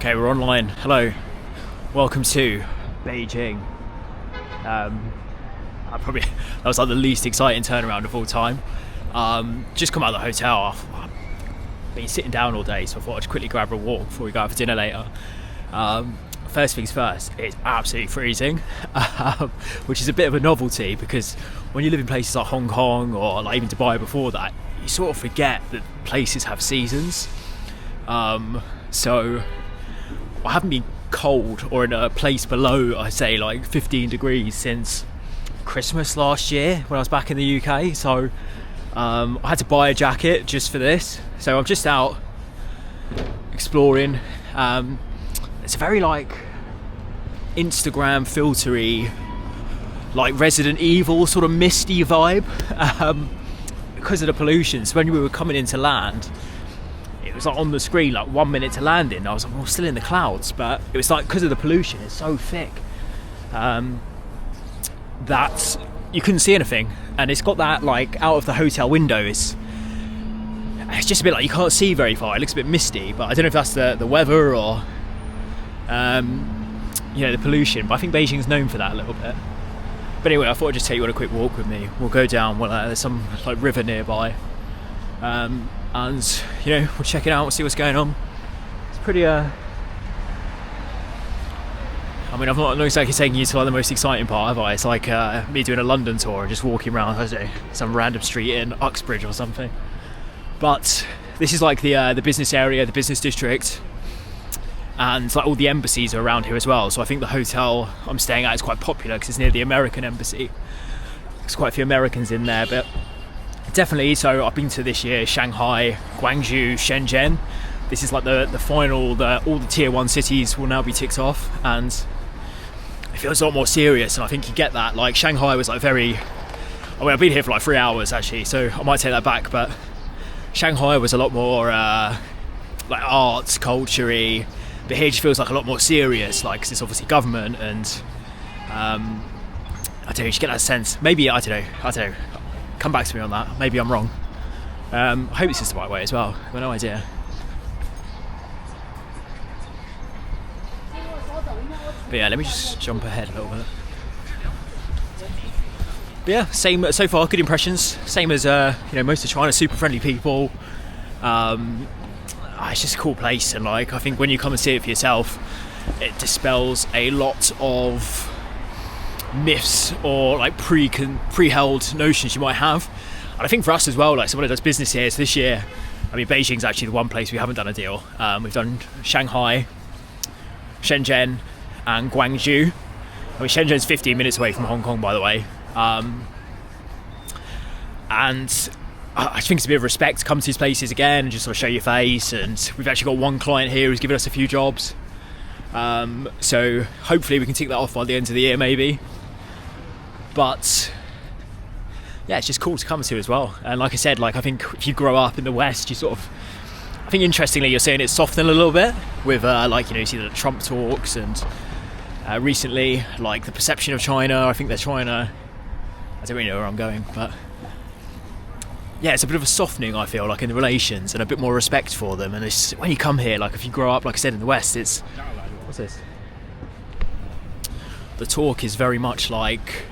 Okay, we're online. Hello. Welcome to Beijing. That was like the least exciting turnaround of all time. Just come out of the hotel. I've been sitting down all day, so I thought I'd quickly grab a walk before we go out for dinner later. First things first, it's absolutely freezing, which is a bit of a novelty because when you live in places like Hong Kong or like even Dubai before that, you sort of forget that places have seasons. So I haven't been cold or in a place below, I'd say, like 15 degrees since Christmas last year when I was back in the UK. So I had to buy a jacket just for this. So I'm just out exploring. It's a very like Instagram filtery, like Resident Evil sort of misty vibe because of the pollution. So when we were coming into land, it was like on the screen like 1 minute to landing. I was like, well, still in the clouds, but it was like because of the pollution, it's so thick that you couldn't see anything. And it's got that like out of the hotel windows. It's just a bit like you can't see very far. It looks a bit misty, but I don't know if that's the weather or the pollution. But I think Beijing's known for that a little bit. But anyway, I thought I'd just take you on a quick walk with me. We'll go down. There's some like river nearby. And we'll check it out, we'll see what's going on. It's pretty I'm not exactly taking you to like the most exciting part, have I? It's like me doing a London tour and just walking around, I don't know, some random street in Uxbridge or something. But this is like the business area, the business district, and like all the embassies are around here as well. So I think the hotel I'm staying at is quite popular because it's near the American embassy. There's quite a few Americans in there, but definitely. So I've been to this year Shanghai, Guangzhou, Shenzhen. This is like the final. All the tier 1 cities will now be ticked off, and it feels a lot more serious. And I think you get that. Like Shanghai was like I've been here for like 3 hours actually, so I might take that back. But Shanghai was a lot more like arts, culture-y. But here it just feels like a lot more serious, like because it's obviously government, and I don't know. You just get that sense. Maybe I don't know. Come back to me on that. Maybe I'm wrong. I hope this is the right way as well. I've got no idea. But yeah, let me just jump ahead a little bit. But yeah, same so far. Good impressions. Same as most of China. Super friendly people. It's just a cool place, and like I think when you come and see it for yourself, it dispels a lot of myths or like pre-held notions you might have. And I think for us as well, like someone who does business here, so this year, I mean Beijing's actually the one place we haven't done a deal. We've done Shanghai, Shenzhen and Guangzhou. I mean Shenzhen's 15 minutes away from Hong Kong, by the way. And I think it's a bit of respect to come to these places again and just sort of show your face. And we've actually got one client here who's given us a few jobs. So hopefully we can tick that off by the end of the year maybe. But yeah, it's just cool to come to as well. And like I said, like I think if you grow up in the West, you sort of, I think interestingly you're seeing it soften a little bit with you see the Trump talks, and recently like the perception of China. I think they're trying to, I don't really know where I'm going, but yeah, it's a bit of a softening, I feel like, in the relations, and a bit more respect for them. And it's, when you come here, like if you grow up, like I said, in the West, it's, what's this? The talk is very much like,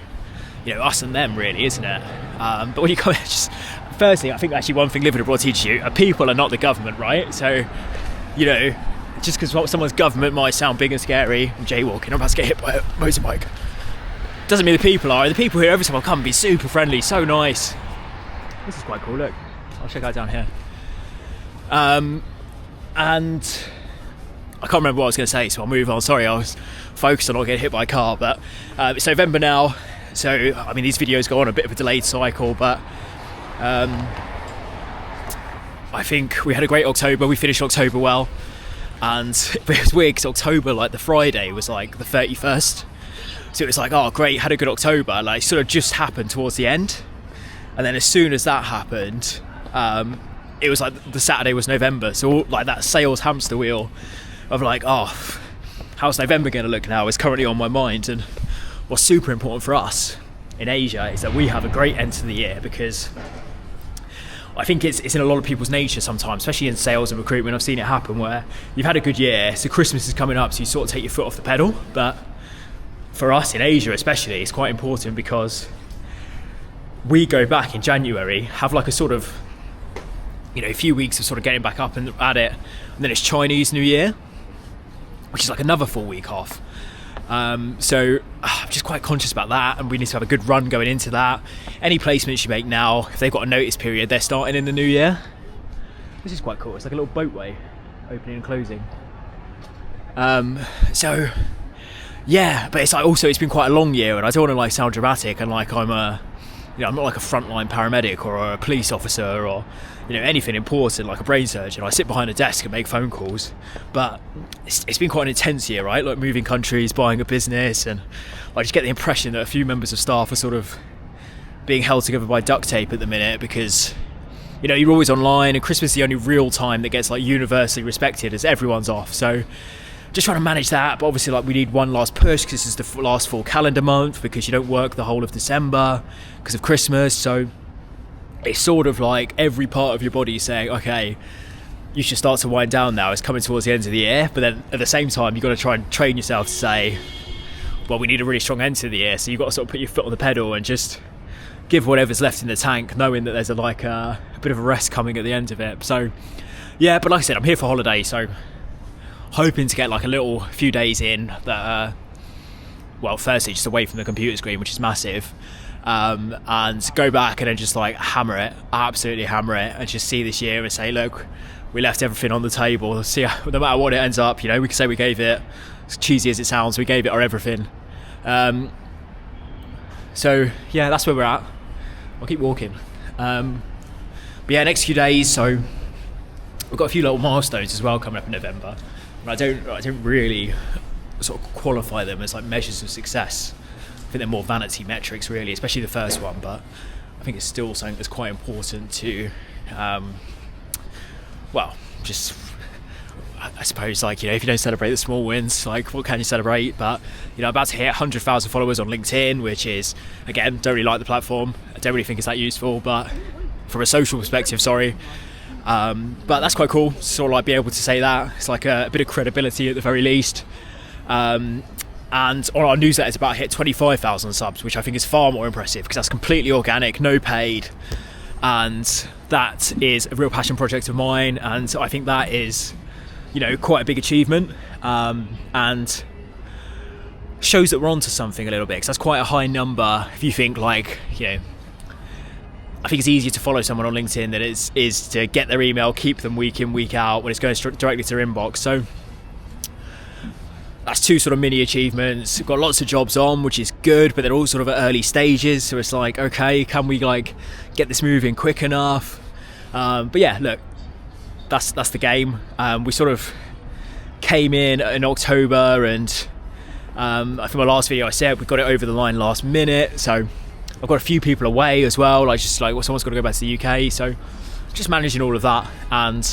us and them, really, isn't it? But when you come here, just firstly, I think actually one thing living abroad teaches you: people are not the government, right? So, just because someone's government might sound big and scary, I'm jaywalking, I'm about to get hit by a motorbike, doesn't mean the people are. The people here, every time I come, be super friendly, so nice. This is quite cool, look. I'll check out down here. And I can't remember what I was going to say, so I'll move on. Sorry, I was focused on not getting hit by a car, but it's November now, so I mean these videos go on a bit of a delayed cycle, but I think we had a great October. We finished October well, and it was weird because October, like the Friday, was like the 31st, so it was like, oh great, had a good October, like sort of just happened towards the end. And then as soon as that happened, it was like the Saturday was November. So like that sales hamster wheel of like, oh, how's November going to look now is currently on my mind. And what's super important for us in Asia is that we have a great end to the year, because I think it's in a lot of people's nature sometimes, especially in sales and recruitment. I've seen it happen where you've had a good year, so Christmas is coming up, so you sort of take your foot off the pedal. But for us in Asia especially, it's quite important because we go back in January, have like a sort of, a few weeks of sort of getting back up and at it, and then it's Chinese New Year, which is like another full week off. So I'm just quite conscious about that, and we need to have a good run going into that. Any placements you make now, if they've got a notice period, they're starting in the new year. This is quite cool. It's like a little boatway, opening and closing. So yeah, but it's like also it's been quite a long year, and I don't want to like sound dramatic and like I'm I'm not like a frontline paramedic or a police officer or anything important like a brain surgeon. I sit behind a desk and make phone calls, but it's been quite an intense year, right? Like moving countries, buying a business, and I just get the impression that a few members of staff are sort of being held together by duct tape at the minute because you're always online, and Christmas is the only real time that gets like universally respected as everyone's off. So just trying to manage that, but obviously like we need one last push because this is the last full calendar month because you don't work the whole of December because of Christmas. So it's sort of like every part of your body is saying, okay, you should start to wind down now. It's coming towards the end of the year, but then at the same time, you've got to try and train yourself to say, well, we need a really strong end to the year. So you've got to sort of put your foot on the pedal and just give whatever's left in the tank, knowing that there's a bit of a rest coming at the end of it. So yeah, but like I said, I'm here for holiday, so hoping to get like a little few days in that, firstly just away from the computer screen, which is massive. And go back and then just like absolutely hammer it, and just see this year and say, look, we left everything on the table. See, no matter what it ends up, we can say we gave it, as cheesy as it sounds, we gave it our everything. So yeah, that's where we're at. I'll keep walking. But yeah, next few days. So we've got a few little milestones as well coming up in November, and I don't really sort of qualify them as like measures of success. I think they're more vanity metrics really, especially the first one, but I think it's still something that's quite important to I suppose like if you don't celebrate the small wins, like what can you celebrate? But I'm about to hit 100,000 followers on LinkedIn, which is, again, don't really like the platform, I don't really think it's that useful, but from a social perspective, but that's quite cool, sort of like be able to say that. It's like a bit of credibility at the very least. And on our newsletter, it's about to hit 25,000 subs, which I think is far more impressive because that's completely organic, no paid. And that is a real passion project of mine. And I think that is, quite a big achievement. And shows that we're onto something a little bit, because that's quite a high number. If you think like, I think it's easier to follow someone on LinkedIn than it is to get their email, keep them week in, week out when it's going directly to their inbox. So that's two sort of mini achievements. We've got lots of jobs on, which is good, but they're all sort of at early stages. So it's like, okay, can we like get this moving quick enough? But yeah, look, that's the game. We sort of came in October, and I think my last video I said we got it over the line last minute. So I've got a few people away as well. Someone's got to go back to the UK. So just managing all of that and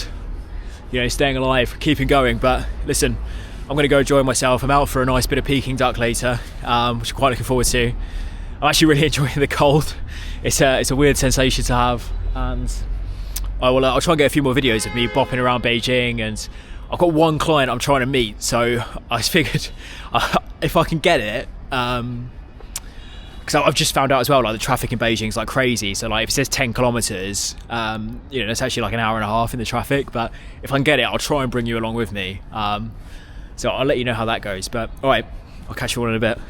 staying alive, keeping going. But listen, I'm going to go enjoy myself. I'm out for a nice bit of Peking duck later, which I'm quite looking forward to. I'm actually really enjoying the cold. It's a weird sensation to have, and I'll try and get a few more videos of me bopping around Beijing. And I've got one client I'm trying to meet, so I figured if I can get it, because I've just found out as well, like the traffic in Beijing is like crazy. So like if it says 10 kilometers, it's actually like an hour and a half in the traffic. But if I can get it, I'll try and bring you along with me. So I'll let you know how that goes. But all right, I'll catch you all in a bit.